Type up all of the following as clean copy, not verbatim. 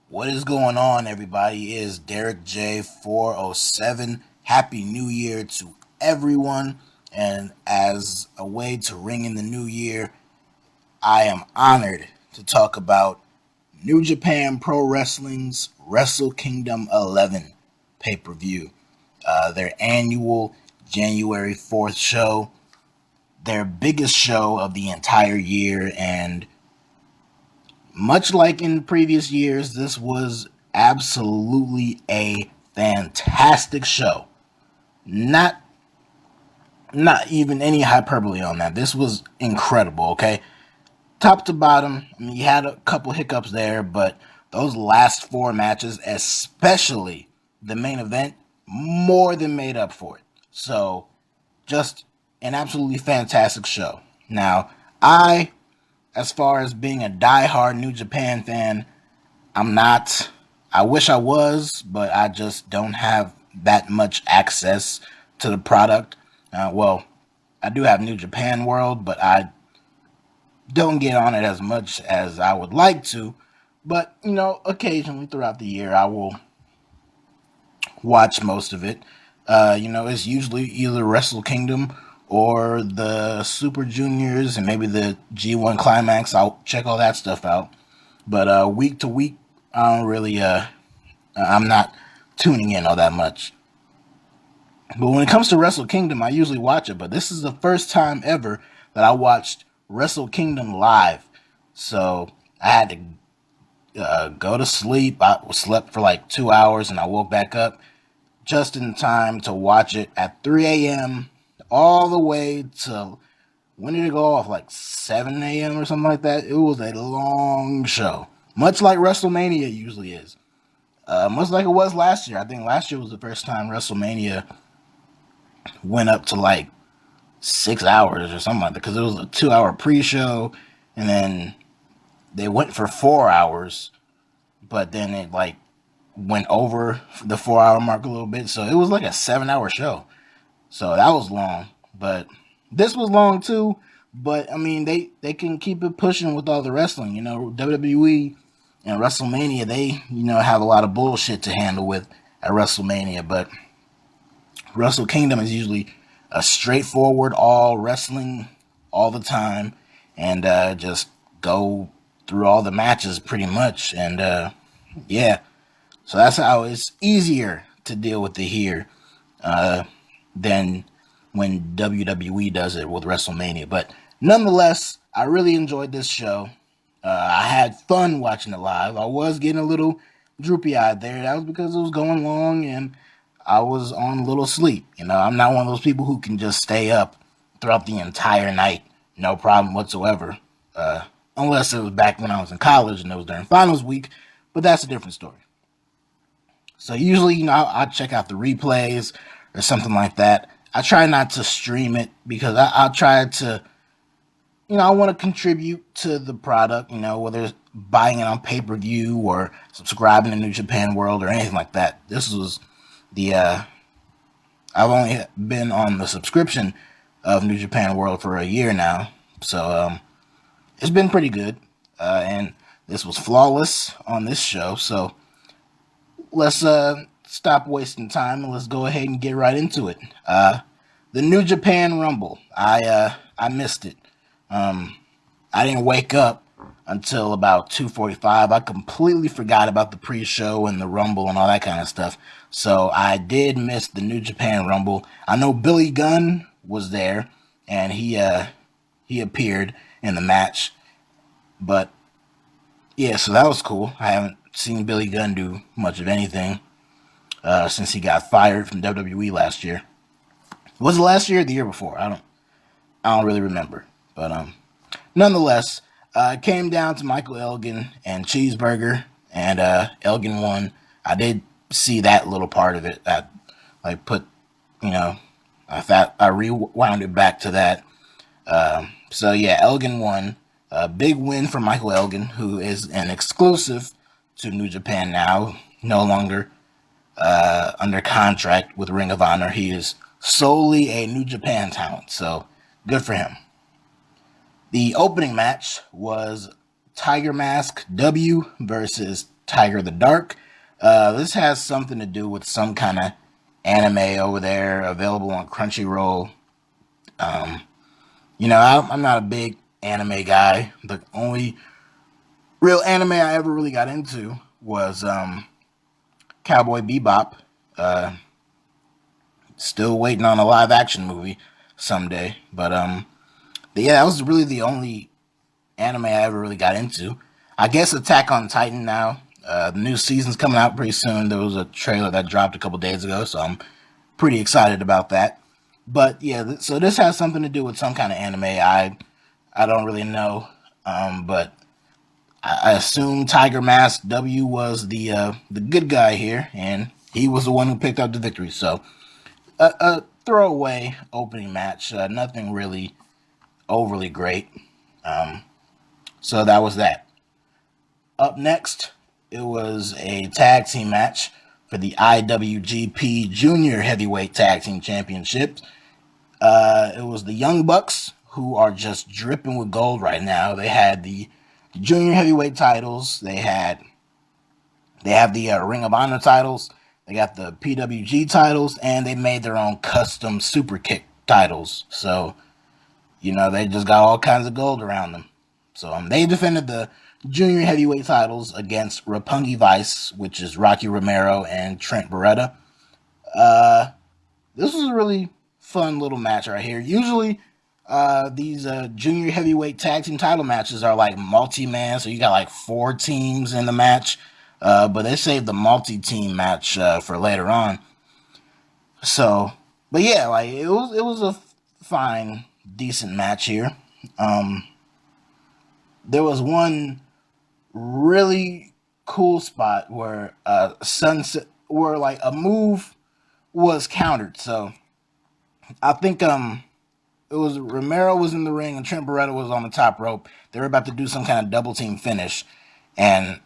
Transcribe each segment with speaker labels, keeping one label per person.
Speaker 1: What is going on, everybody? It is Derek J407. Happy New Year to everyone. And as a way to ring in the new year, I am honored to talk about New Japan Pro Wrestling's Wrestle Kingdom 11 pay per view. Their annual January 4th show, their biggest show of the entire year, and much like in previous years, this was absolutely a fantastic show. Not not even any hyperbole on that. This was incredible, okay? Top to bottom, I mean, you had a couple hiccups there, but those last four matches, especially the main event, more than made up for it. So, just an absolutely fantastic show. Now, as far as being a die-hard New Japan fan, I'm not. I wish I was, but I just don't have that much access to the product. Well, I do have New Japan World, but I don't get on it as much as I would like to. But, occasionally throughout the year, I will watch most of it. It's usually either Wrestle Kingdom or the Super Juniors and maybe the G1 Climax. I'll check all that stuff out. But week to week, I don't really, I'm not tuning in all that much. But when it comes to Wrestle Kingdom, I usually watch it. But this is the first time ever that I watched Wrestle Kingdom live. So I had to go to sleep. I slept for like 2 hours and I woke back up just in time to watch it at 3 a.m. all the way to, when did it go off? Like 7 a.m. or something like that. It was a long show, much like WrestleMania usually is. Much like it was last year. I think last year was the first time WrestleMania went up to like 6 hours or something like that, because it was a 2 hour pre-show, and then they went for 4 hours, but then it like went over the 4 hour mark a little bit, so it was like a 7 hour show. So that was long, but this was long too. But I mean, they can keep it pushing with all the wrestling. WWE and WrestleMania, they have a lot of bullshit to handle with at WrestleMania, but Wrestle Kingdom is usually a straightforward all wrestling all the time, and just go through all the matches pretty much. And yeah, so that's how it's easier to deal with it here than when WWE does it with WrestleMania. But nonetheless, I really enjoyed this show. I had fun watching it live. I was getting a little droopy eyed there. That was because it was going long and I was on a little sleep. I'm not one of those people who can just stay up throughout the entire night, no problem whatsoever. Unless it was back when I was in college and it was during finals week, but that's a different story. So usually, I check out the replays or something like that. I try not to stream it because I try to, I want to contribute to the product, whether it's buying it on pay-per-view or subscribing to New Japan World or anything like that. This was the, I've only been on the subscription of New Japan World for a year now. So, it's been pretty good. And this was flawless on this show. So let's stop wasting time and let's go ahead and get right into it. The New Japan Rumble. I missed it. I didn't wake up until about 2:45. I completely forgot about the pre-show and the Rumble and all that kind of stuff. So I did miss the New Japan Rumble. I know Billy Gunn was there and he appeared in the match. But yeah, so that was cool. I haven't seen Billy Gunn do much of anything since he got fired from WWE last year. Was it last year or the year before? I don't really remember. But nonetheless, it came down to Michael Elgin and Cheeseburger, and Elgin won. I did see that little part of it. I thought I rewound it back to that. So yeah, Elgin won. A big win for Michael Elgin, who is an exclusive to New Japan now, no longer under contract with Ring of Honor. He is solely a New Japan talent, so good for him. The opening match was Tiger Mask W versus Tiger the Dark. This has something to do with some kind of anime over there available on Crunchyroll. I'm not a big anime guy. The only real anime I ever really got into was Cowboy Bebop. Uh, Still waiting on a live action movie someday. But yeah, that was really the only anime I ever really got into. I guess Attack on Titan now. The new season's coming out pretty soon. There was a trailer that dropped a couple days ago, so I'm pretty excited about that. But yeah, so this has something to do with some kind of anime. I don't really know, but I assume Tiger Mask W was the good guy here, and he was the one who picked up the victory. So a throwaway opening match, nothing really overly great. So that was that. Up next, it was a tag team match for the IWGP Junior Heavyweight Tag Team Championship. It was the Young Bucks, who are just dripping with gold right now. They had the Junior Heavyweight titles. They have the Ring of Honor titles. They got the PWG titles, and they made their own custom Super Kick titles. So, they just got all kinds of gold around them. So they defended the Junior Heavyweight titles against Roppongi Vice, which is Rocky Romero and Trent Beretta. This was a really fun little match right here. Usually, these Junior Heavyweight Tag Team title matches are like multi-man, so you got like 4 teams in the match. But they saved the multi-team match for later on. So, but yeah, like it was a fine, decent match here. There was one really cool spot where where like a move was countered. So I think it was Romero was in the ring and Trent Beretta was on the top rope. They were about to do some kind of double team finish, and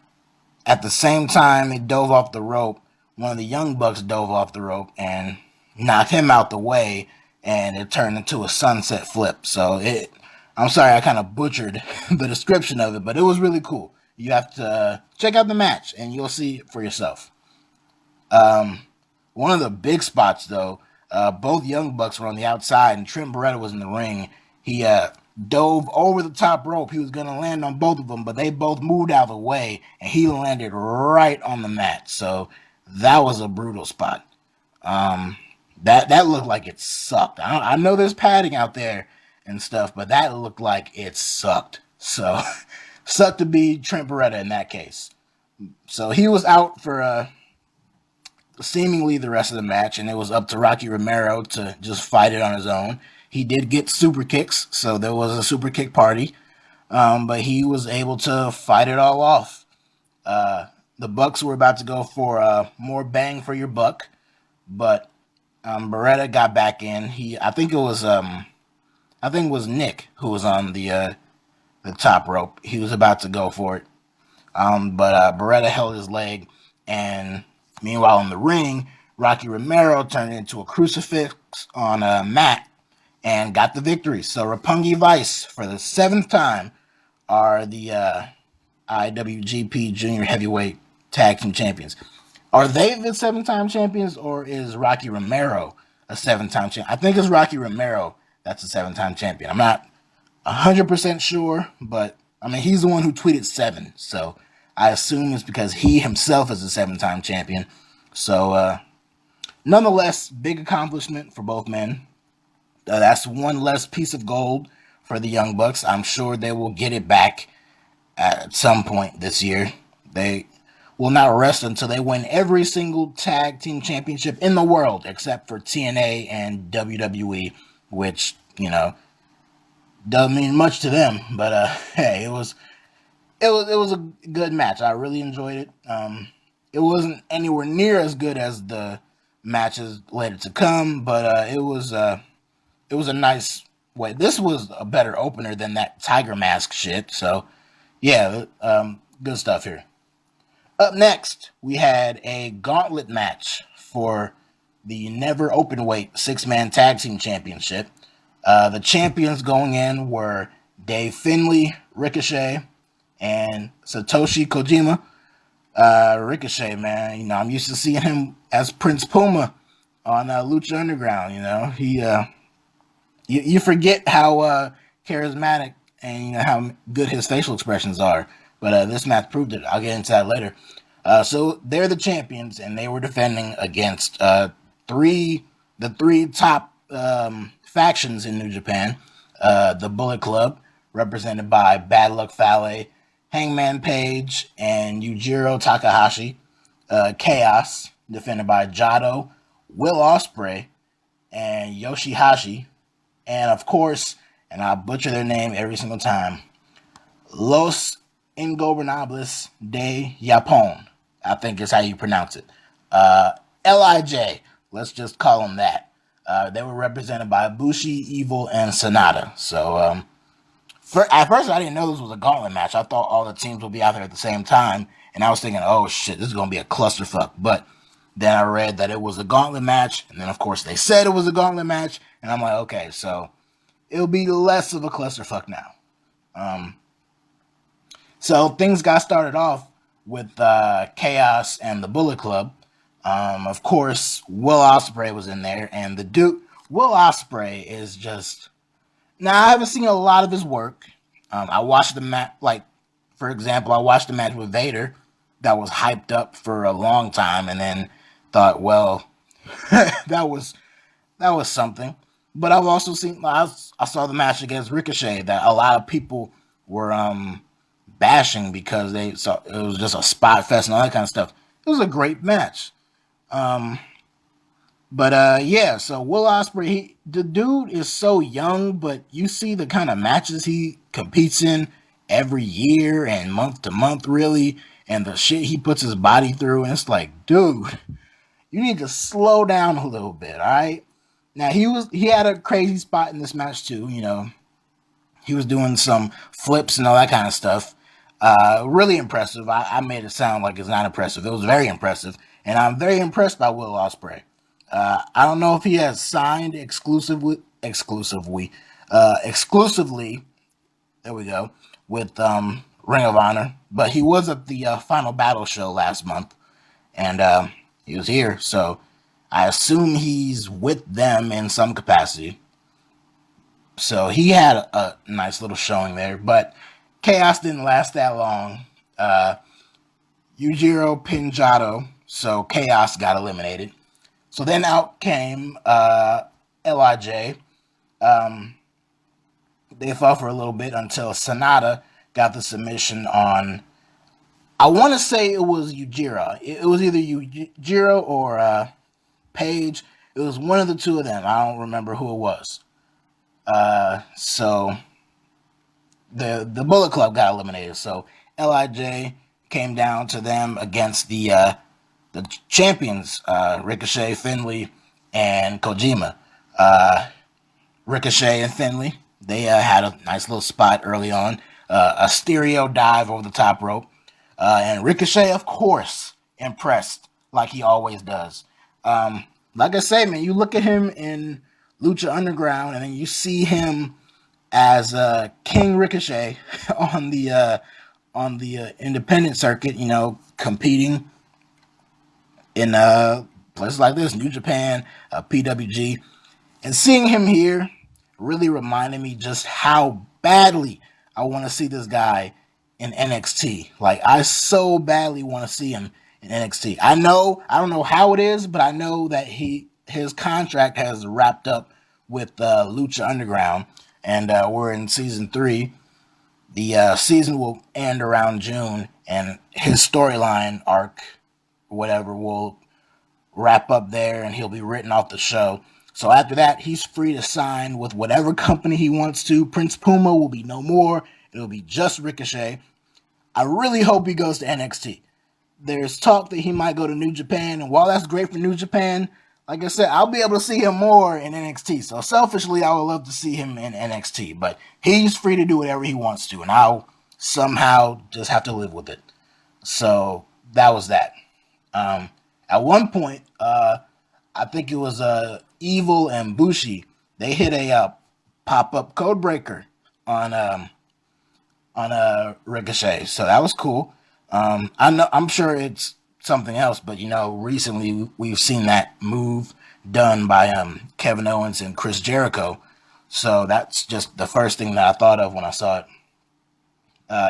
Speaker 1: at the same time they dove off the rope, one of the Young Bucks dove off the rope and knocked him out the way, and it turned into a sunset flip. I'm sorry I kind of butchered the description of it, but it was really cool. You have to check out the match and you'll see it for yourself. One of the big spots, though, both Young Bucks were on the outside and Trent Beretta was in the ring. He dove over the top rope. He was going to land on both of them, but they both moved out of the way, and he landed right on the mat. So that was a brutal spot. That looked like it sucked. I know there's padding out there and stuff, but that looked like it sucked. So sucked to be Trent Beretta in that case. So he was out for seemingly the rest of the match, and it was up to Rocky Romero to just fight it on his own. He did get super kicks, so there was a super kick party, but he was able to fight it all off. The Bucks were about to go for more bang for your buck, but Beretta got back in. I think it was Nick who was on the top rope. He was about to go for it, but Beretta held his leg, and meanwhile in the ring, Rocky Romero turned it into a crucifix on a mat and got the victory. So Roppongi Vice, for the 7th time, are the IWGP Junior Heavyweight Tag Team Champions. Are they the 7-time champions, or is Rocky Romero a 7-time champion? I think it's Rocky Romero that's a 7-time champion. I'm not 100% sure, but I mean, he's the one who tweeted 7, so I assume it's because he himself is a 7-time champion. So, nonetheless, big accomplishment for both men. That's one less piece of gold for the Young Bucks. I'm sure they will get it back at some point this year. They will not rest until they win every single tag team championship in the world, except for TNA and WWE, which, doesn't mean much to them. But hey, it was a good match. I really enjoyed it. It wasn't anywhere near as good as the matches later to come, but it was a nice way. This was a better opener than that Tiger Mask shit. So yeah, good stuff here. Up next, we had a gauntlet match for the Never Openweight 6-man Tag Team Championship. The champions going in were Dave Finlay, Ricochet, and Satoshi Kojima. Ricochet, man. I'm used to seeing him as Prince Puma on Lucha Underground. You forget how charismatic and how good his facial expressions are. But this match proved it. I'll get into that later. So they're the champions, and they were defending against the three top factions in New Japan. The Bullet Club, represented by Bad Luck Fale, Hangman Page, and Yujiro Takahashi. Chaos, defended by Jado, Will Ospreay, and Yoshihashi. And of course, and I butcher their name every single time, Los Ingobernables de Japón. I think is how you pronounce it. LIJ, let's just call them that. They were represented by Bushi, Evil, and Sonata. So, at first, I didn't know this was a gauntlet match. I thought all the teams would be out there at the same time. And I was thinking, oh shit, this is going to be a clusterfuck. But then I read that it was a gauntlet match. And then, of course, they said it was a gauntlet match. And I'm like, okay, so it'll be less of a clusterfuck now. So things got started off with Chaos and the Bullet Club. Of course, Will Ospreay was in there, and the dude Will Ospreay is just. Now I haven't seen a lot of his work. I watched the match, like for example, I watched the match with Vader that was hyped up for a long time, and then thought, well, that was something. But I've also seen I saw the match against Ricochet that a lot of people were bashing because they saw it was just a spot fest and all that kind of stuff. It was a great match. Yeah, so Will Ospreay, the dude is so young, but you see the kind of matches he competes in every year and month to month, really, and the shit he puts his body through, and it's like, dude, you need to slow down a little bit, all right? Now he had a crazy spot in this match too, He was doing some flips and all that kind of stuff. Really impressive. I made it sound like it's not impressive. It was very impressive, and I'm very impressed by Will Ospreay. I don't know if he has signed exclusively. There we go, with Ring of Honor, but he was at the Final Battle show last month, and he was here, so I assume he's with them in some capacity. So he had a nice little showing there, but Chaos didn't last that long. Yujiro pinned Jado, so Chaos got eliminated. So then out came LIJ. They fought for a little bit until Sonata got the submission on. I want to say it was Yujiro. It was either Yujiro or Page. It was one of the two of them. I don't remember who it was. So the Bullet Club got eliminated. So LIJ came down to them against the champions, Ricochet, Finlay, and Kojima. Ricochet and Finlay, they had a nice little spot early on, a stereo dive over the top rope, and Ricochet, of course, impressed like he always does. Like I say, man, you look at him in Lucha Underground, and then you see him as King Ricochet on the independent circuit, competing in places like this, New Japan, PWG, and seeing him here really reminded me just how badly I want to see this guy in NXT. Like, I so badly want to see him in NXT. I don't know how it is, but I know that his contract has wrapped up with Lucha Underground, and we're in season 3. The season will end around June, and his storyline arc, whatever, will wrap up there, and he'll be written off the show. So after that, he's free to sign with whatever company he wants to. Prince Puma will be no more. It'll be just Ricochet. I really hope he goes to NXT. There's talk that he might go to New Japan, and while that's great for New Japan, like I said, I'll be able to see him more in NXT. So selfishly, I would love to see him in NXT, but he's free to do whatever he wants to, and I'll somehow just have to live with it. So that was that. At one point, I think it was Evil and Bushi. They hit a pop-up code breaker on Ricochet, so that was cool. I'm sure it's something else, but recently we've seen that move done by Kevin Owens and Chris Jericho. So that's just the first thing that I thought of when I saw it.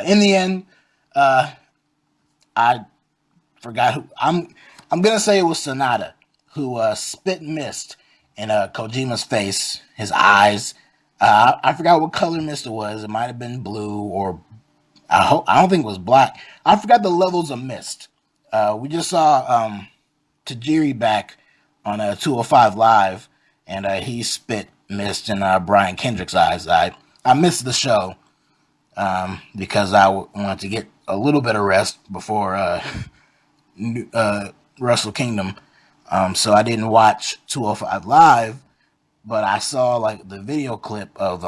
Speaker 1: In the end, I forgot who I'm gonna say it was Sonata who spit mist in Kojima's face, his eyes. I forgot what color mist it was. It might have been blue or I don't think it was black. I forgot the levels of mist. We just saw Tajiri back on 205 Live, and he spit mist in Brian Kendrick's eyes. I missed the show because wanted to get a little bit of rest before Wrestle Kingdom. So I didn't watch 205 Live, but I saw like the video clip of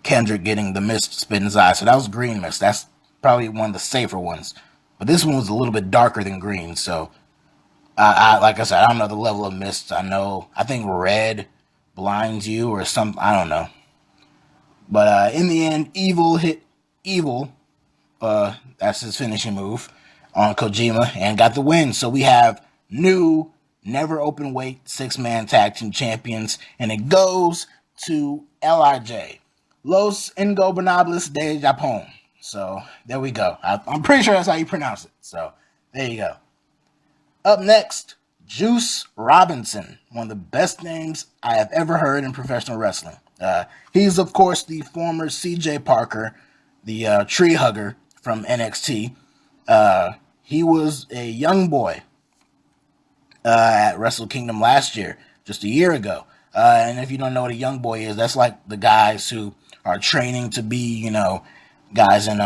Speaker 1: Kendrick getting the mist spit in his eye. So that was green mist. That's probably one of the safer ones. But this one was a little bit darker than green. So like I said, I don't know the level of mist. I think red blinds you or something. I don't know. But in the end, Evil hit Evil. That's his finishing move on Kojima and got the win. So we have new never open weight 6-man tag team champions, and it goes to LIJ. Los Ingobernables de Japón. So there we go. I'm pretty sure that's how you pronounce it. So there you go. Up next, Juice Robinson, one of the best names I have ever heard in professional wrestling. He's, of course, the former CJ Parker, the tree hugger from NXT. He was a young boy at Wrestle Kingdom last year, just a year ago. And if you don't know what a young boy is, that's like the guys who are training to be, guys in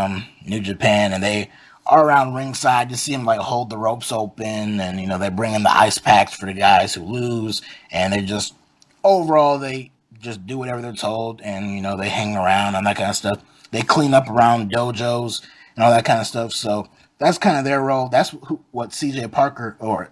Speaker 1: New Japan, and they are around ringside. You see them like hold the ropes open, and they bring in the ice packs for the guys who lose, and they just overall they just do whatever they're told, and they hang around and that kind of stuff. They clean up around dojos and all that kind of stuff. So that's kind of their role. That's what CJ Parker or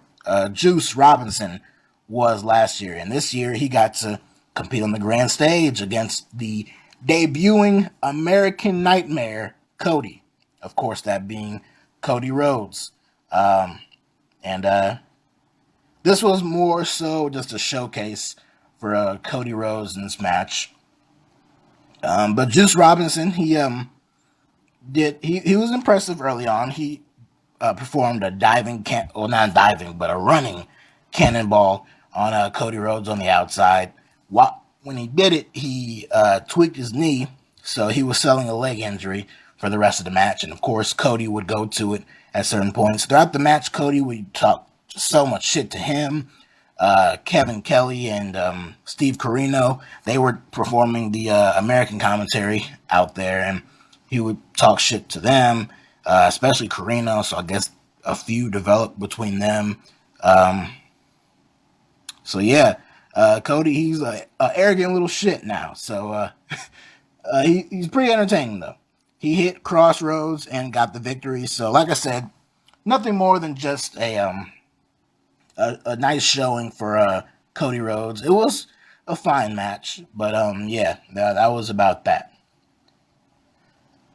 Speaker 1: Juice Robinson was last year, and this year he got to compete on the grand stage against the debuting American Nightmare, Cody. Of course, that being Cody Rhodes. And this was more so just a showcase for Cody Rhodes in this match. But Juice Robinson, he was impressive early on. He performed a not diving, but a running cannonball on Cody Rhodes on the outside. When he did it, he tweaked his knee, so he was selling a leg injury for the rest of the match. And of course, Cody would go to it at certain points. Throughout the match, Cody would talk so much shit to him. Kevin Kelly and Steve Corino, they were performing the American commentary out there, and he would talk shit to them, especially Corino. So I guess a feud developed between them. So yeah, Cody, he's a arrogant little shit now. So he's pretty entertaining though. He hit Crossroads and got the victory. So like I said, nothing more than just a nice showing for Cody Rhodes. It was a fine match, but yeah, that was about that.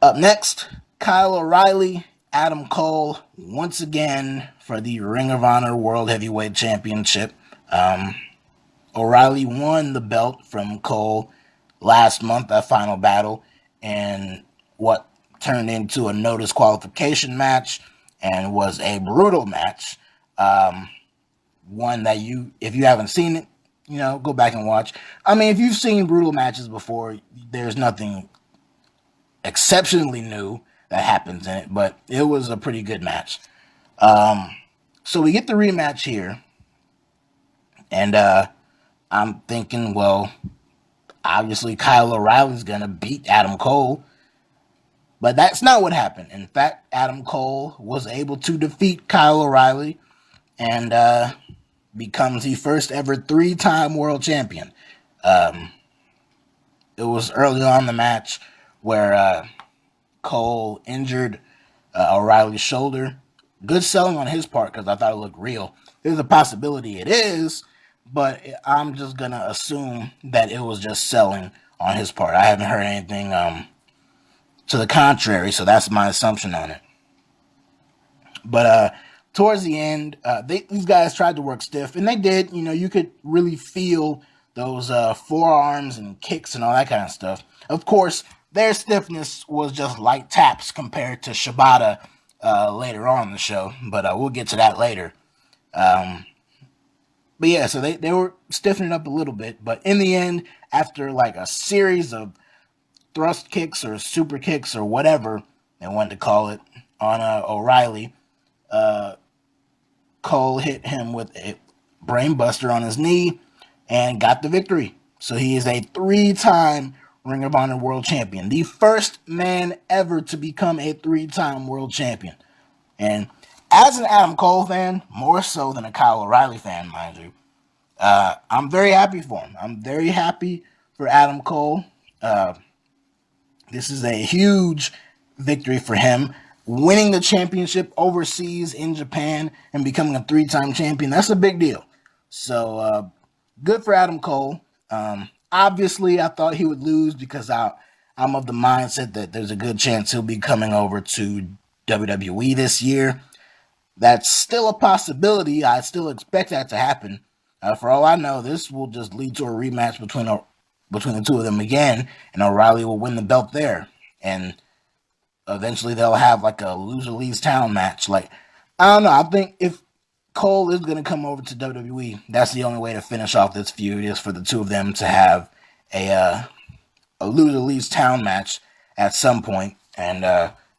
Speaker 1: Up next, Kyle O'Reilly, Adam Cole, once again for the Ring of Honor World Heavyweight Championship. O'Reilly won the belt from Cole last month at Final Battle, and what turned into a no disqualification match and was a brutal match. One that if you haven't seen it, go back and watch. I mean, if you've seen brutal matches before, there's nothing exceptionally new that happens in it, but it was a pretty good match. So we get the rematch here, and I'm thinking, well, obviously Kyle O'Reilly's gonna beat Adam Cole, but that's not what happened. In fact, Adam Cole was able to defeat Kyle O'Reilly and becomes the first ever 3-time world champion. It was early on in the match where Cole injured O'Reilly's shoulder. Good selling on his part because I thought it looked real. There's a possibility it is, but I'm just going to assume that it was just selling on his part. I haven't heard anything to the contrary, so that's my assumption on it. But towards the end, these guys tried to work stiff, and they did. You could really feel those forearms and kicks and all that kind of stuff. Of course, their stiffness was just light taps compared to Shibata later on in the show, but we'll get to that later. But yeah, so they were stiffening up a little bit, but in the end, after like a series of thrust kicks or super kicks or whatever they wanted to call it on O'Reilly, Cole hit him with a brainbuster on his knee and got the victory. So he is a 3-time Ring of Honor World Champion, the first man ever to become a 3-time World Champion. And as an Adam Cole fan, more so than a Kyle O'Reilly fan, mind you, I'm very happy for him. I'm very happy for Adam Cole. This is a huge victory for him. Winning the championship overseas in Japan and becoming a 3-time champion, that's a big deal. So, good for Adam Cole. Obviously, I thought he would lose because I'm of the mindset that there's a good chance he'll be coming over to WWE this year. That's still a possibility. I still expect that to happen. For all I know, this will just lead to a rematch between the two of them again, and O'Reilly will win the belt there. And eventually they'll have like a loser leaves town match. Like, I don't know. I think if Cole is going to come over to WWE, that's the only way to finish off this feud is for the two of them to have a loser leaves town match at some point, and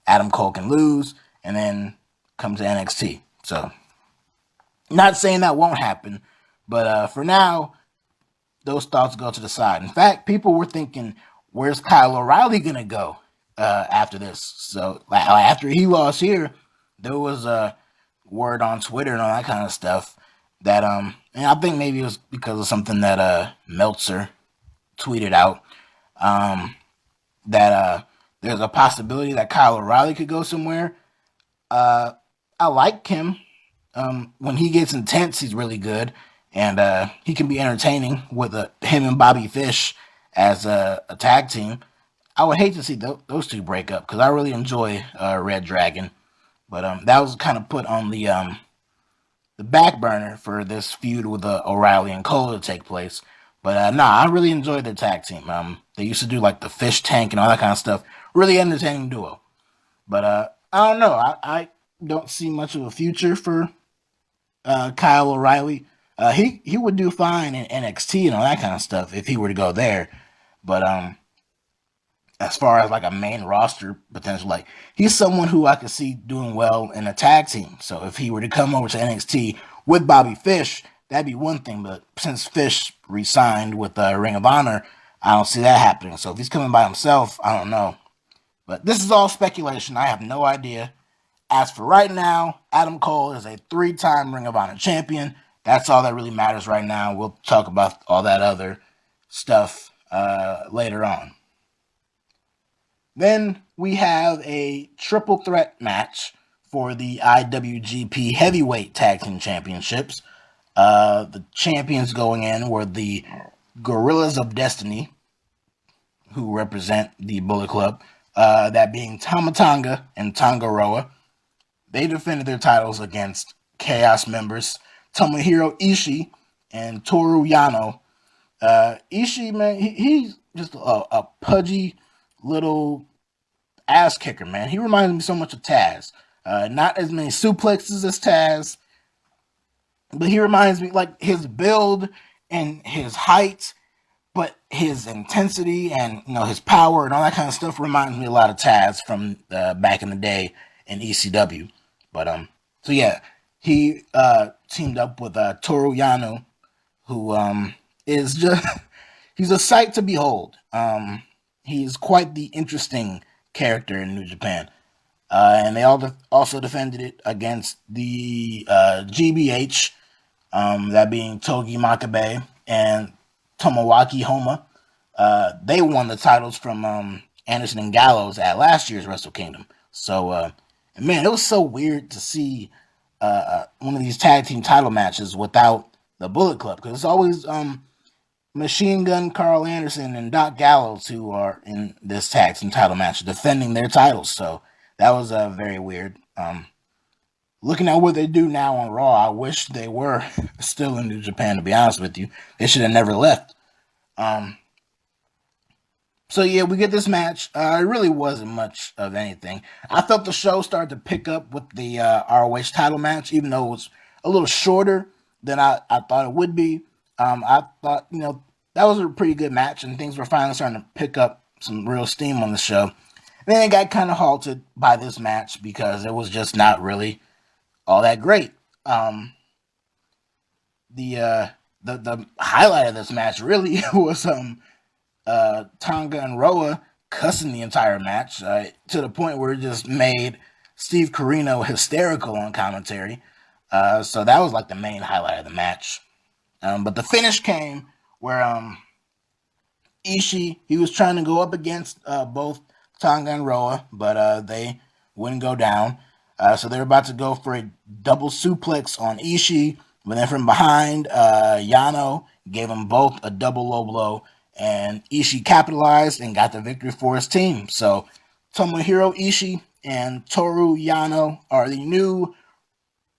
Speaker 1: Adam Cole can lose and then come to NXT. So, not saying that won't happen, but for now, those thoughts go to the side. In fact, people were thinking, where's Kyle O'Reilly going to go after this? So, after he lost here, there was a word on Twitter and all that kind of stuff that, and I think maybe it was because of something that Meltzer tweeted out, that there's a possibility that Kyle O'Reilly could go somewhere. I like him. When he gets intense, he's really good. And he can be entertaining with him and Bobby Fish as a tag team. I would hate to see those two break up because I really enjoy Red Dragon. But that was kind of put on the back burner for this feud with O'Reilly and Cole to take place. But I really enjoyed their tag team. They used to do like the fish tank and all that kind of stuff. Really entertaining duo. But I don't know. I don't see much of a future for Kyle O'Reilly. He would do fine in NXT and all that kind of stuff if he were to go there. But as far as like a main roster potential, like he's someone who I could see doing well in a tag team. So if he were to come over to NXT with Bobby Fish, that'd be one thing. But since Fish re-signed with Ring of Honor, I don't see that happening. So if he's coming by himself, I don't know. But this is all speculation. I have no idea. As for right now, Adam Cole is a 3-time Ring of Honor champion. That's all that really matters right now. We'll talk about all that other stuff later on. Then we have a triple threat match for the IWGP Heavyweight Tag Team Championships. The champions going in were the Gorillas of Destiny, who represent the Bullet Club, that being Tama Tonga and Tonga Roa. They defended their titles against Chaos members Tomohiro Ishii and Toru Yano. Ishii, man, he's just a pudgy little ass kicker, man. He reminds me so much of Taz. Not as many suplexes as Taz, but he reminds me like his build and his height, but his intensity and his power and all that kind of stuff reminds me a lot of Taz from back in the day in ECW. But so yeah, he teamed up with Toru Yano, who is just he's a sight to behold. He's quite the interesting character in New Japan. And they also defended it against the GBH, that being Togi Makabe and Tomoaki Homa. They won the titles from Anderson and Gallows at last year's Wrestle Kingdom. So, man, it was so weird to see one of these tag team title matches without the Bullet Club, because it's always Machine Gun Carl Anderson and Doc Gallows who are in this tag team title match defending their titles. So that was very weird. looking at what they do now on Raw, I wish they were still in New Japan, to be honest with you. They should have never left. Um, so yeah, we get this match. It really wasn't much of anything. I felt the show started to pick up with the ROH title match, even though it was a little shorter than I thought it would be. I thought, that was a pretty good match, and things were finally starting to pick up some real steam on the show. And then it got kind of halted by this match because it was just not really all that great. The highlight of this match really was Tonga and Roa cussing the entire match to the point where it just made Steve Corino hysterical on commentary. So that was like the main highlight of the match. But the finish came where Ishii, he was trying to go up against both Tonga and Roa, but they wouldn't go down. So they were about to go for a double suplex on Ishii, but then from behind, Yano gave them both a double low blow, and Ishii capitalized and got the victory for his team. So Tomohiro Ishii and Toru Yano are the new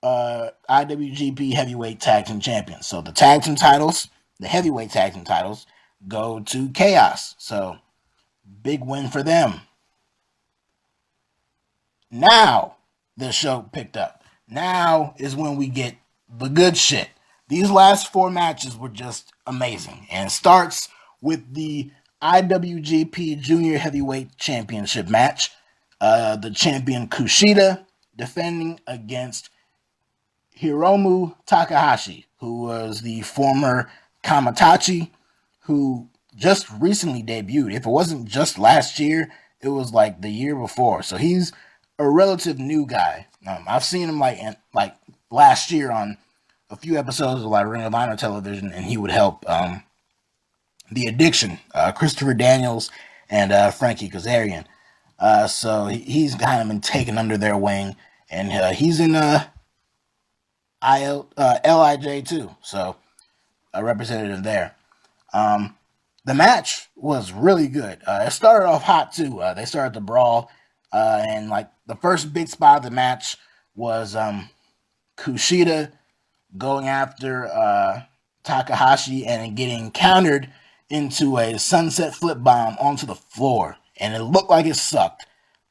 Speaker 1: IWGP Heavyweight Tag Team Champions. So the tag team titles, the heavyweight tag team titles, go to Chaos. So big win for them. Now the show picked up. Now is when we get the good shit. These last 4 matches were just amazing. And it starts with the IWGP Junior Heavyweight Championship match. The champion Kushida defending against Hiromu Takahashi, who was the former Kamatachi, who just recently debuted. If it wasn't just last year, it was like the year before. So he's a relative new guy. I've seen him like last year on a few episodes of like Ring of Honor television, and he would help the Addiction, Christopher Daniels and Frankie Kazarian. So he's kind of been taken under their wing, and he's in LIJ too, so a representative there. The match was really good. It started off hot too. They started to brawl, and like the first big spot of the match was Kushida going after Takahashi and getting countered into a sunset flip bomb onto the floor, and it looked like it sucked.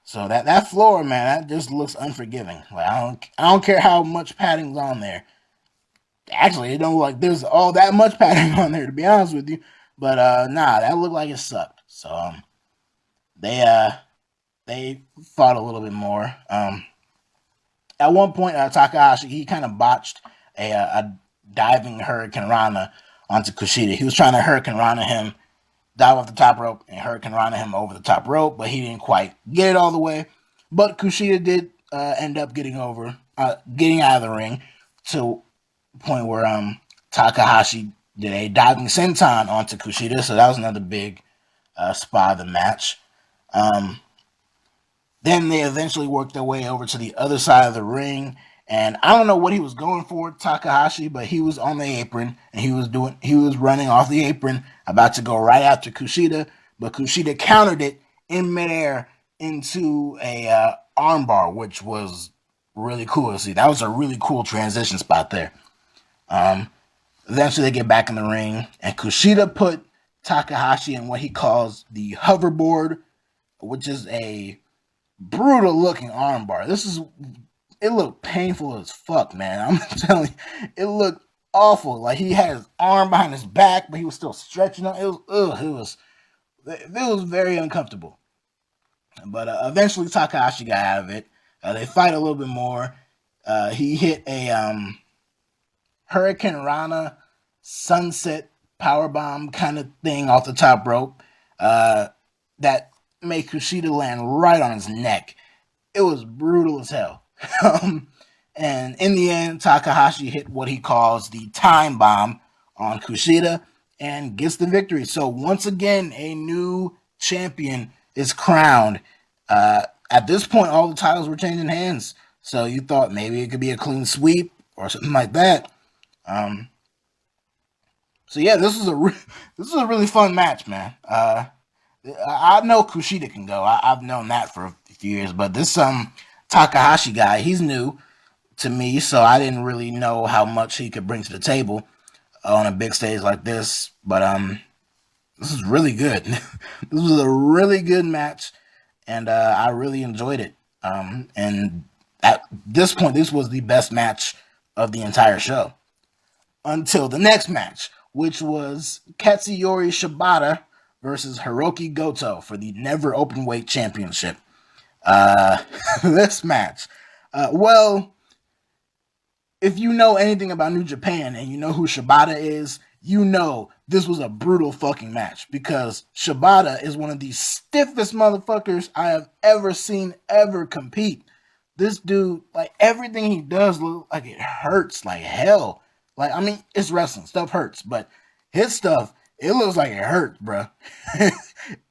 Speaker 1: So that floor, man, that just looks unforgiving. Like I don't care how much padding's on there. Actually, it don't look like there's all that much padding on there, to be honest with you. But nah, that looked like it sucked. So they fought a little bit more. At one point, Takahashi, he kind of botched a diving Hurricane Rana onto Kushida. He was trying to Hurricane Rana him, dive off the top rope, and Hurricane Rana him over the top rope, but he didn't quite get it all the way. But Kushida did end up getting out of the ring to the point where Takahashi did a diving senton onto Kushida, so that was another big spot of the match. Then they eventually worked their way over to the other side of the ring, and I don't know what he was going for, Takahashi, but he was on the apron, and he was running off the apron, about to go right after Kushida, but Kushida countered it in midair into a armbar, which was really cool to see. That was a really cool transition spot there. Eventually they get back in the ring, and Kushida put Takahashi in what he calls the hoverboard, which is a brutal looking armbar. It looked painful as fuck, man. I'm telling you, it looked awful. Like he had his arm behind his back, but he was still stretching out. It was very uncomfortable. But eventually Takahashi got out of it. They fight a little bit more. He hit a Hurricane Rana sunset powerbomb kind of thing off the top rope that made Kushida land right on his neck. It was brutal as hell. And in the end, Takahashi hit what he calls the time bomb on Kushida and gets the victory. So once again, a new champion is crowned. At this point, all the titles were changing hands. So you thought maybe it could be a clean sweep or something like that. So yeah, this is a really fun match, man. I know Kushida can go. I've known that for a few years, but this Takahashi guy, he's new. to me, so I didn't really know how much he could bring to the table on a big stage like this. But this is really good. This was a really good match, and I really enjoyed it. And at this point, this was the best match of the entire show until the next match, which was Katsuyori Shibata versus Hiroki Goto for the Never Openweight Championship. Uh, this match, well, if you know anything about New Japan and you know who Shibata is, you know this was a brutal fucking match because Shibata is one of the stiffest motherfuckers I have ever seen ever compete. This dude, like everything he does, look like it hurts like hell. Like I mean, it's wrestling stuff hurts, but his stuff it looks like it hurts, bro.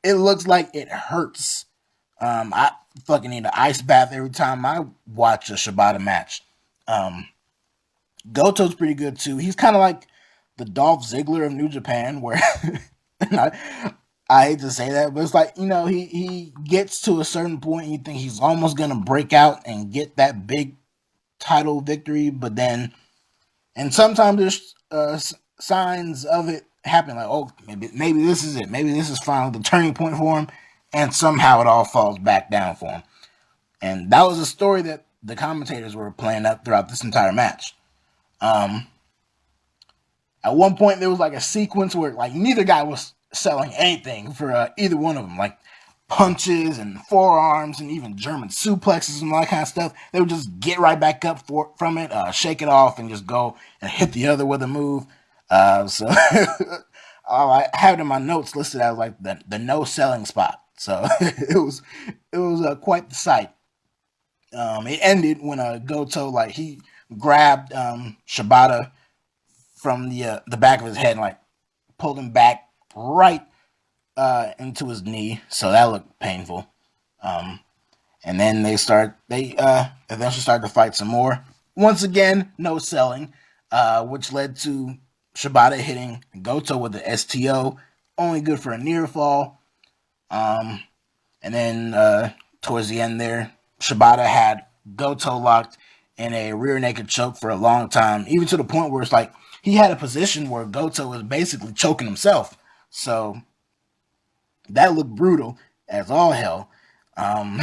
Speaker 1: It looks like it hurts. I fucking need an ice bath every time I watch a Shibata match. Um, Goto's pretty good too. He's kind of like the Dolph Ziggler of New Japan, where I hate to say that, but it's like he gets to a certain point, and you think he's almost gonna break out and get that big title victory, but then and sometimes there's signs of it happening, like oh maybe this is it, maybe this is finally the turning point for him, and somehow it all falls back down for him. And that was a story that the commentators were playing up throughout this entire match. Um, at one point, there was like a sequence where like neither guy was selling anything for either one of them, like punches and forearms and even German suplexes and all that kind of stuff. They would just get right back up from it, shake it off, and just go and hit the other with a move. So I have it in my notes listed as like the no selling spot. So it was quite the sight. It ended when Goto like he grabbed Shibata from the back of his head and like pulled him back right into his knee, so that looked painful. Um, and then they eventually started to fight some more. Once again, no selling, which led to Shibata hitting Goto with the STO, only good for a near fall. Um, and then towards the end there, Shibata had Goto locked in a rear naked choke for a long time, even to the point where it's like he had a position where Goto was basically choking himself. So that looked brutal as all hell. Um,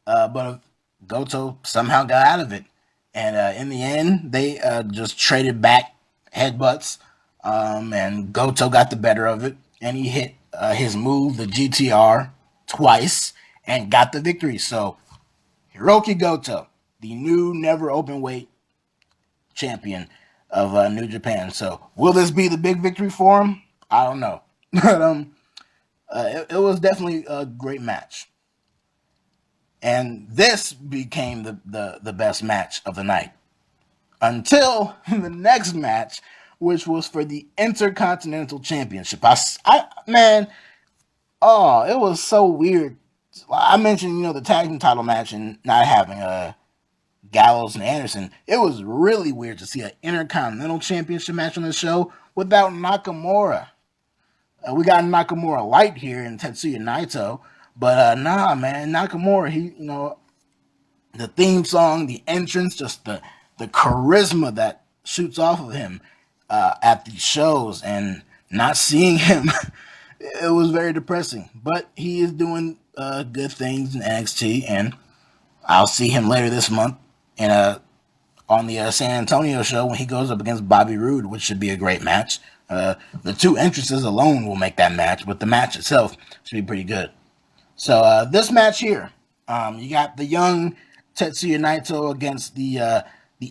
Speaker 1: but Goto somehow got out of it. And in the end, they just traded back headbutts. And Goto got the better of it. And he hit his move, the GTR, twice and got the victory. So Hiroki Goto, the new never open weight champion of New Japan. So will this be the big victory for him? I don't know. But it was definitely a great match. And this became the best match of the night until the next match, which was for the Intercontinental Championship. Man, oh, it was so weird. I mentioned, the tag team title match and not having Gallows and Anderson. It was really weird to see an Intercontinental Championship match on the show without Nakamura. We got Nakamura light here in Tetsuya Naito, but nah, man, Nakamura, he, the theme song, the entrance, just the charisma that shoots off of him at these shows, and not seeing him, it was very depressing. But he is doing good things in NXT, and I'll see him later this month in on the San Antonio show when he goes up against Bobby Roode, which should be a great match. The two entrances alone will make that match, but the match itself should be pretty good. So this match here, you got the young Tetsuya Naito against the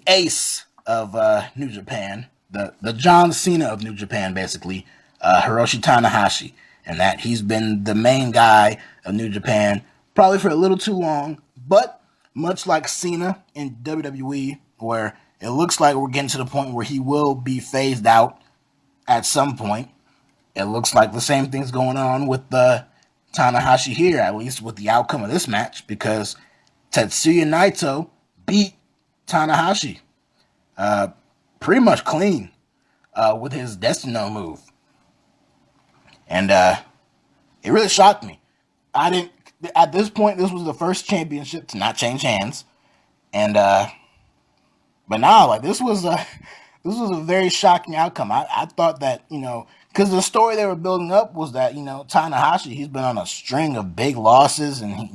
Speaker 1: ace of New Japan, the John Cena of New Japan, basically, Hiroshi Tanahashi, and that he's been the main guy of New Japan probably for a little too long, but much like Cena in WWE, where it looks like we're getting to the point where he will be phased out at some point. It looks like the same thing's going on with Tanahashi here, at least with the outcome of this match, because Tetsuya Naito beat Tanahashi pretty much clean with his Destino move. And it really shocked me. At this point, this was the first championship to not change hands. And But now, like this was a very shocking outcome. I thought that because the story they were building up was that Tanahashi, he's been on a string of big losses, and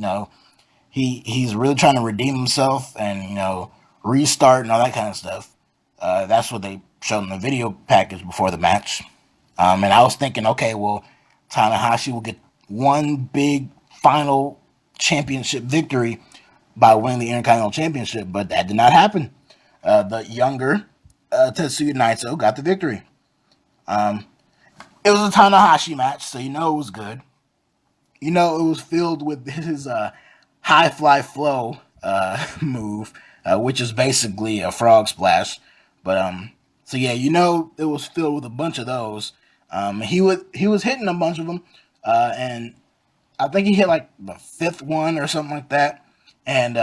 Speaker 1: he's really trying to redeem himself and restart and all that kind of stuff. That's what they showed in the video package before the match. And I was thinking, okay, well, Tanahashi will get one big final championship victory by winning the Intercontinental Championship, but that did not happen. The younger Tetsuya Naito got the victory. It was a Tanahashi match, so it was good. It was filled with his high fly flow move, which is basically a frog splash. But so yeah, it was filled with a bunch of those. He was hitting a bunch of them, and I think he hit like the fifth one or something like that, and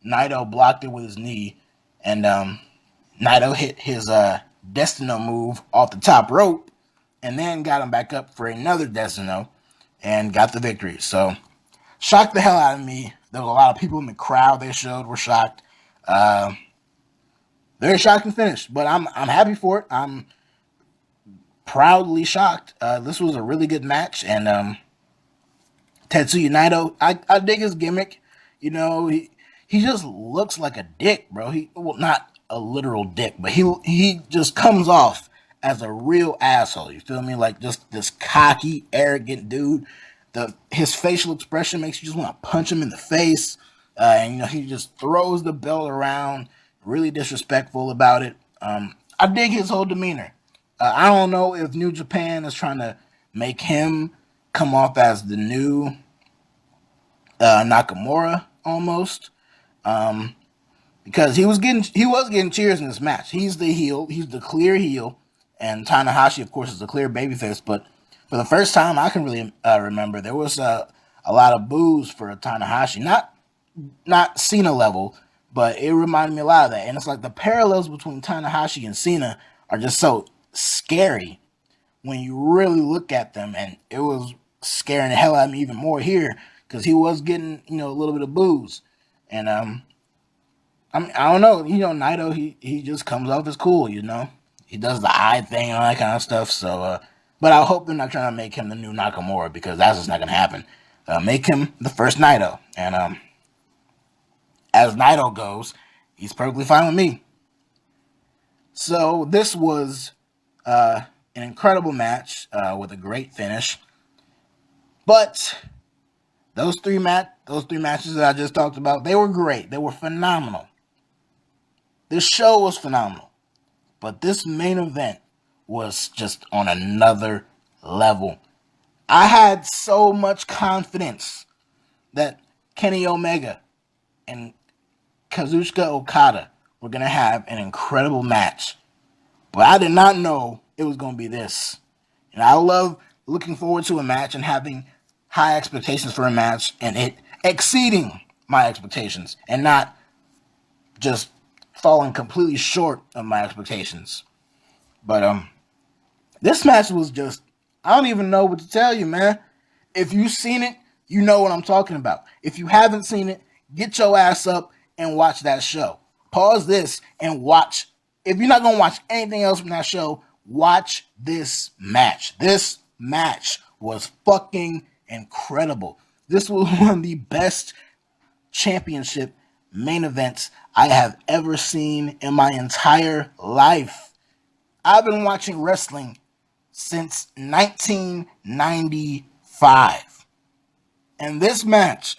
Speaker 1: Naito blocked it with his knee, and Naito hit his Destino move off the top rope, and then got him back up for another Destino, and got the victory. So shocked the hell out of me. There was a lot of people in the crowd they showed were shocked. Very shocking finish, but I'm happy for it. I'm proudly shocked. This was a really good match, and Tetsuya Naito, I dig his gimmick. He just looks like a dick, bro. Not a literal dick, but he just comes off as a real asshole. You feel me? Like just this cocky, arrogant dude. His facial expression makes you just want to punch him in the face. And he just throws the belt around, really disrespectful about it. I dig his whole demeanor. I don't know if New Japan is trying to make him come off as the new Nakamura almost, because he was getting cheers in this match. He's the heel. He's the clear heel, and Tanahashi, of course, is the clear babyface. But for the first time I can really remember, there was a lot of boos for Tanahashi. Not Cena level, but it reminded me a lot of that. And it's like the parallels between Tanahashi and Cena are just so scary when you really look at them, and it was scaring the hell out of me even more here because he was getting a little bit of booze, and I don't know, Naito, he just comes off as cool, he does the eye thing and all that kind of stuff. So, but I hope they're not trying to make him the new Nakamura, because that's just not gonna happen. Make him the first Naito, and as Naito goes, he's perfectly fine with me. So this was an incredible match with a great finish. But those three matches that I just talked about, they were great. They were phenomenal. This show was phenomenal. But this main event was just on another level. I had so much confidence that Kenny Omega and Kazuchika Okada were going to have an incredible match. But I did not know it was going to be this. And I love looking forward to a match and having high expectations for a match and it exceeding my expectations and not just falling completely short of my expectations. But this match was just, I don't even know what to tell you, man. If you've seen it, you know what I'm talking about. If you haven't seen it, get your ass up and watch that show. Pause this and watch. If you're not going to watch anything else from that show, watch this match. This match was fucking incredible. This was one of the best championship main events I have ever seen in my entire life. I've been watching wrestling since 1995. And this match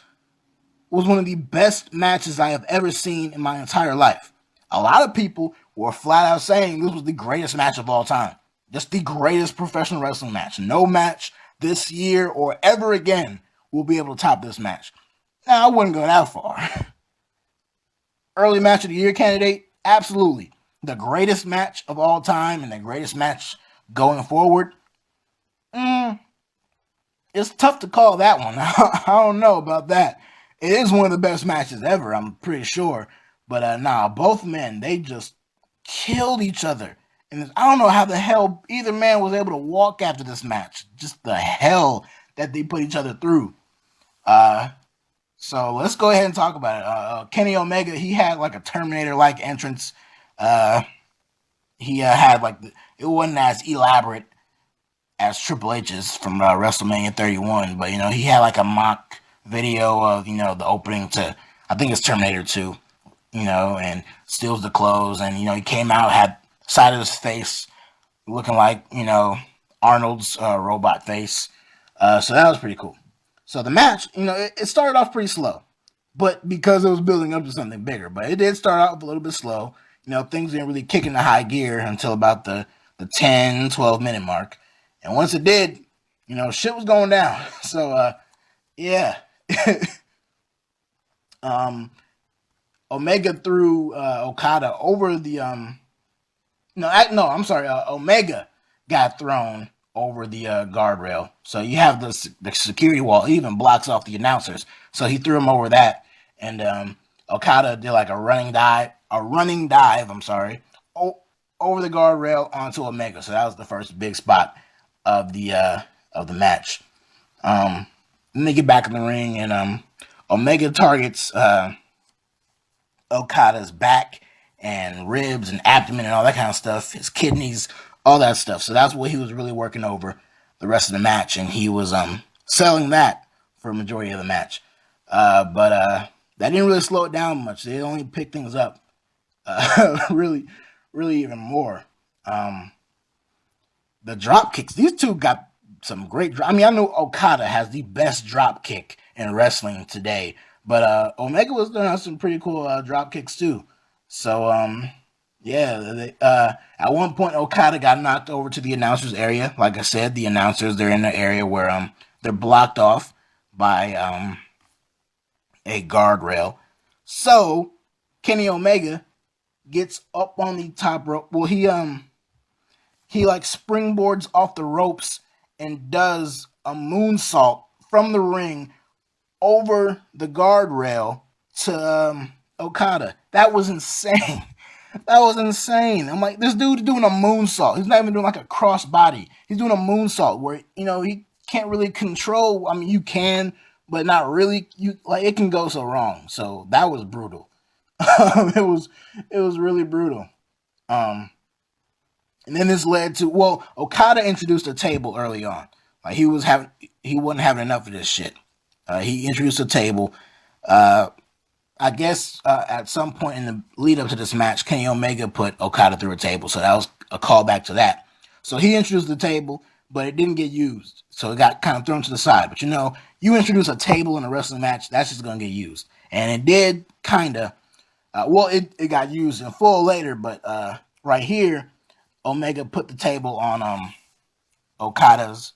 Speaker 1: was one of the best matches I have ever seen in my entire life. A lot of people were flat out saying this was the greatest match of all time. Just the greatest professional wrestling match. No match this year or ever again will be able to top this match. Now, I wouldn't go that far. Early match of the year candidate? Absolutely. The greatest match of all time and the greatest match going forward? It's tough to call that one. I don't know about that. It is one of the best matches ever, I'm pretty sure. But both men, they just killed each other. And I don't know how the hell either man was able to walk after this match. Just the hell that they put each other through. So let's go ahead and talk about it. Kenny Omega, he had like a Terminator-like entrance He had like it wasn't as elaborate as Triple H's from WrestleMania 31, but he had like a mock video of the opening to, I think it's Terminator 2, and steals the clothes, and he came out, had side of his face looking like Arnold's robot face. So that was pretty cool. So the match, it started off pretty slow, but because it was building up to something bigger. But it did start off a little bit slow. Things didn't really kick into high gear until about the 10, 12-minute mark. And once it did, shit was going down. So, yeah. Omega threw Okada over the I'm sorry. Omega got thrown over the guardrail. So you have the security wall. He even blocks off the announcers. So he threw him over that, and Okada did like a running dive. I'm sorry, over the guardrail onto Omega. So that was the first big spot of the match. Then they get back in the ring, and Omega targets Okada's back and ribs and abdomen and all that kind of stuff, his kidneys, all that stuff. So that's what he was really working over the rest of the match, and he was selling that for a majority of the match. But that didn't really slow it down much. They only picked things up really, really even more. The drop kicks, these two got some great. I know Okada has the best drop kick in wrestling today, but Omega was doing some pretty cool drop kicks too. So yeah, at one point Okada got knocked over to the announcers area. Like I said, the announcers, they're in the area where they're blocked off by a guardrail. So Kenny Omega gets up on the top rope. Well, he like springboards off the ropes and does a moonsault from the ring over the guardrail to Okada. That was insane. That was insane. I'm like, this dude is doing a moonsault. He's not even doing like a crossbody. He's doing a moonsault where he can't really control. I mean, you can, but not really. It can go so wrong. So that was brutal. It was really brutal. And then this led to, Okada introduced a table early on. Like he wasn't having enough of this shit. He introduced a table. I guess at some point in the lead up to this match, Kenny Omega put Okada through a table, so that was a callback to that. So he introduced the table, but it didn't get used, so it got kind of thrown to the side. But you introduce a table in a wrestling match, that's just gonna get used, and it did kind of. It got used in full later, but right here, Omega put the table on Okada's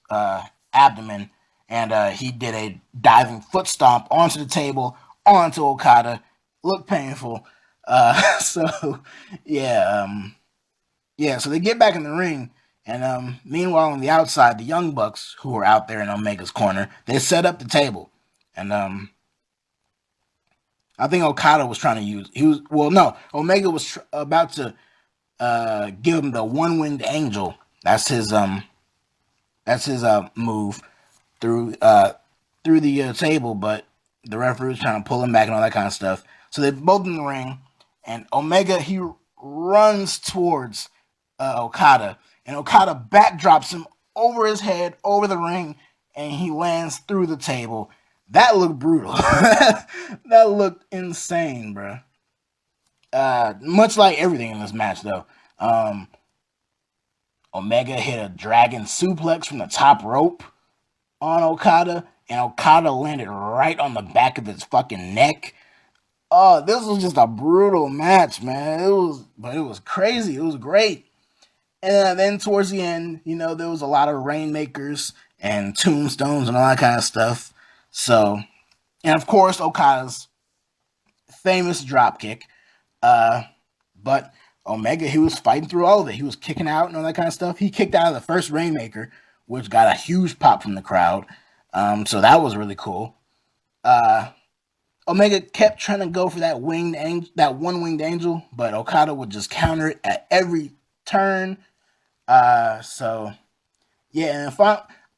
Speaker 1: abdomen, and he did a diving foot stomp onto the table, onto Okada. Looked painful. So so they get back in the ring, and meanwhile on the outside, the Young Bucks, who were out there in Omega's corner, they set up the table, and I think Okada was trying to use. Omega was about to give him the one-winged angel. That's his move through the table, but the referee was trying to pull him back and all that kind of stuff. So they're both in the ring, and Omega, he runs towards Okada, and Okada backdrops him over his head, over the ring, and he lands through the table. That looked brutal. That looked insane, bro. Much like everything in this match, though. Omega hit a dragon suplex from the top rope on Okada, and Okada landed right on the back of his fucking neck. Oh, this was just a brutal match, man. It was crazy. It was great. And then towards the end, there was a lot of rainmakers and tombstones and all that kind of stuff. So, and of course, Okada's famous dropkick. But Omega, he was fighting through all of it. He was kicking out and all that kind of stuff. He kicked out of the first rainmaker, which got a huge pop from the crowd. So that was really cool. Omega kept trying to go for that one-winged angel, but Okada would just counter it at every turn. So yeah, and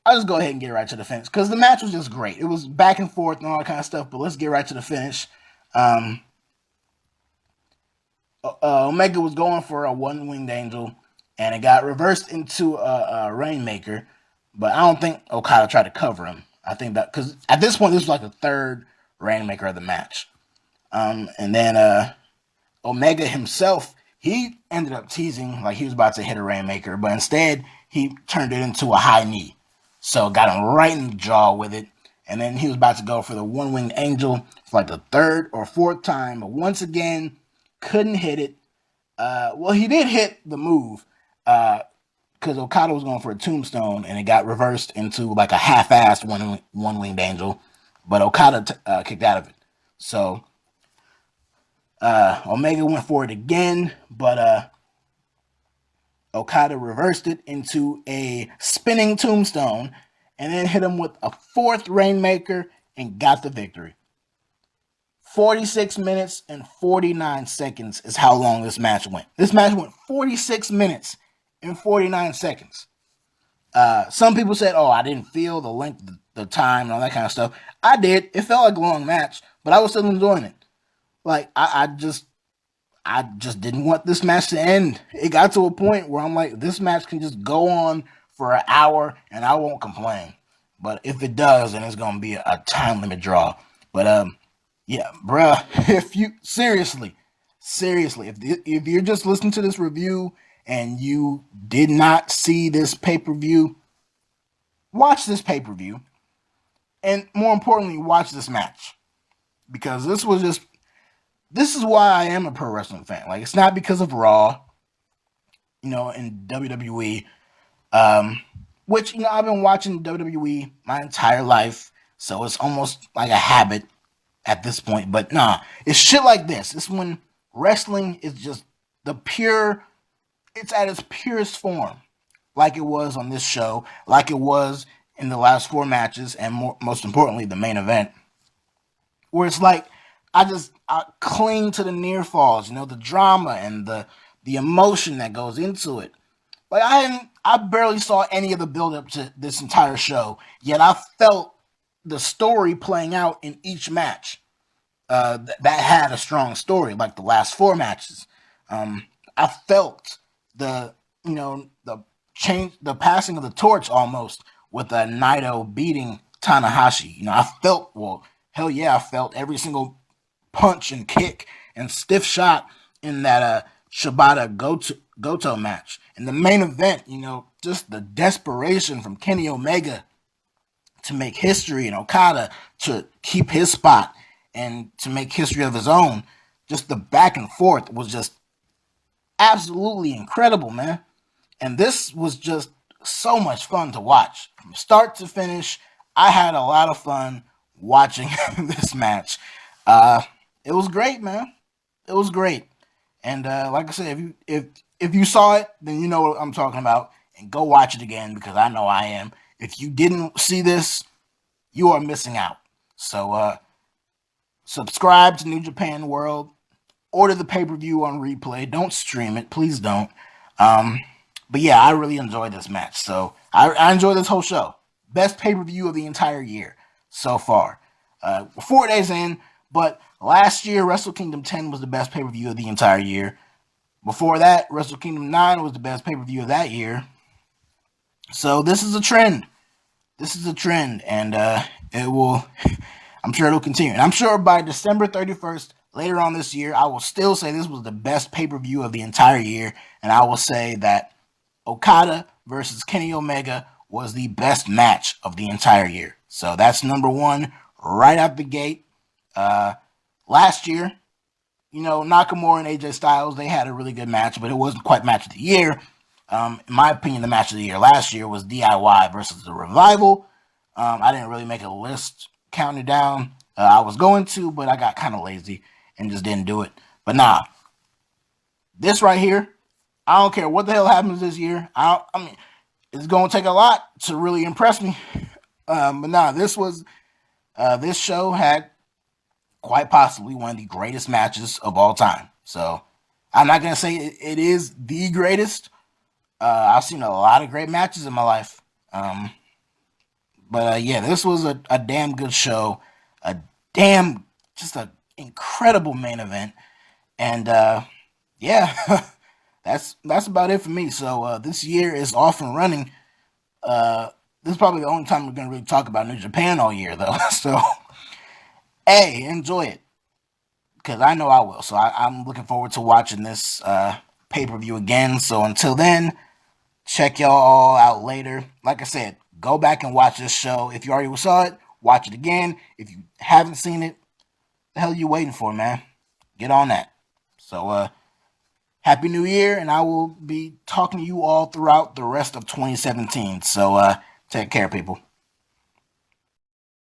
Speaker 1: I'll just go ahead and get right to the finish, because the match was just great. It was back and forth and all that kind of stuff, but let's get right to the finish. Omega was going for a one-winged angel, and it got reversed into a Rainmaker. But I don't think Okada tried to cover him. I think that because at this point this was like the third Rainmaker of the match. And then Omega himself, he ended up teasing like he was about to hit a Rainmaker, but instead he turned it into a high knee. So got him right in the jaw with it. And then he was about to go for the one winged angel for like the third or fourth time, but once again couldn't hit it. Well, he did hit the move because Okada was going for a tombstone, and it got reversed into like a half-assed one winged angel, but Okada kicked out of it. So Omega went for it again, but Okada reversed it into a spinning tombstone, and then hit him with a fourth Rainmaker and got the victory. 46 minutes and 49 seconds is how long this match went. This match went 46 minutes and 49 seconds. Some people said, oh, I didn't feel the length, the time, and all that kind of stuff. I did. It felt like a long match, but I was still enjoying it. Like, I just didn't want this match to end. It got to a point where I'm like, this match can just go on for an hour and I won't complain. But if it does, then it's gonna be a time limit draw. But yeah, bruh, if you seriously, if you're just listening to this review and you did not see this pay-per-view, watch this pay-per-view, and more importantly, watch this match, because this is why I am a pro wrestling fan. Like, it's not because of Raw, in WWE, which, I've been watching WWE my entire life, so it's almost like a habit at this point. But nah, it's shit like this. It's when wrestling is just it's at its purest form, like it was on this show, like it was in the last four matches, and most importantly, the main event, where it's like I cling to the near falls, the drama and the emotion that goes into it. Like, I barely saw any of the build up to this entire show, yet I felt the story playing out in each match. That had a strong story, like the last four matches. I felt the change, the passing of the torch almost with Naito beating Tanahashi. I felt, well, hell yeah, I felt every single punch and kick and stiff shot in that Shibata Goto match. In the main event, just the desperation from Kenny Omega to make history and Okada to keep his spot and to make history of his own. Just the back and forth was just absolutely incredible, man. And this was just so much fun to watch. From start to finish, I had a lot of fun watching this match. It was great, man. It was great. And like I said, if you saw it, then you know what I'm talking about. And go watch it again, because I know I am. If you didn't see this, you are missing out. So subscribe to New Japan World. Order the pay-per-view on replay. Don't stream it. Please don't. But yeah, I really enjoyed this match. So I enjoyed this whole show. Best pay-per-view of the entire year so far. 4 days in, but last year, Wrestle Kingdom 10 was the best pay-per-view of the entire year. Before that, Wrestle Kingdom 9 was the best pay-per-view of that year. So this is a trend. And it will, I'm sure it'll continue. And I'm sure by December 31st, later on this year, I will still say this was the best pay-per-view of the entire year. And I will say that Okada versus Kenny Omega was the best match of the entire year. So that's number one right out the gate. Last year, Nakamura and AJ Styles, they had a really good match, but it wasn't quite match of the year. In my opinion, the match of the year last year was DIY versus the Revival. I didn't really make a list counting it down. I was going to, but I got kind of lazy and just didn't do it. But nah, this right here, I don't care what the hell happens this year. I mean, it's going to take a lot to really impress me. But nah, this show had quite possibly one of the greatest matches of all time. So I'm not going to say it is the greatest. I've seen a lot of great matches in my life. But yeah, this was a damn good show. Just an incredible main event. And yeah, that's about it for me. So this year is off and running. This is probably the only time we're gonna really talk about New Japan all year, though. So hey, enjoy it because I know I will. So I'm looking forward to watching this pay per view again. So until then, check y'all all out later. Like I said, go back and watch this show. If you already saw it, watch it again. If you haven't seen it, the hell are you waiting for, man? Get on that. So Happy New Year, and I will be talking to you all throughout the rest of 2017. So take care, people.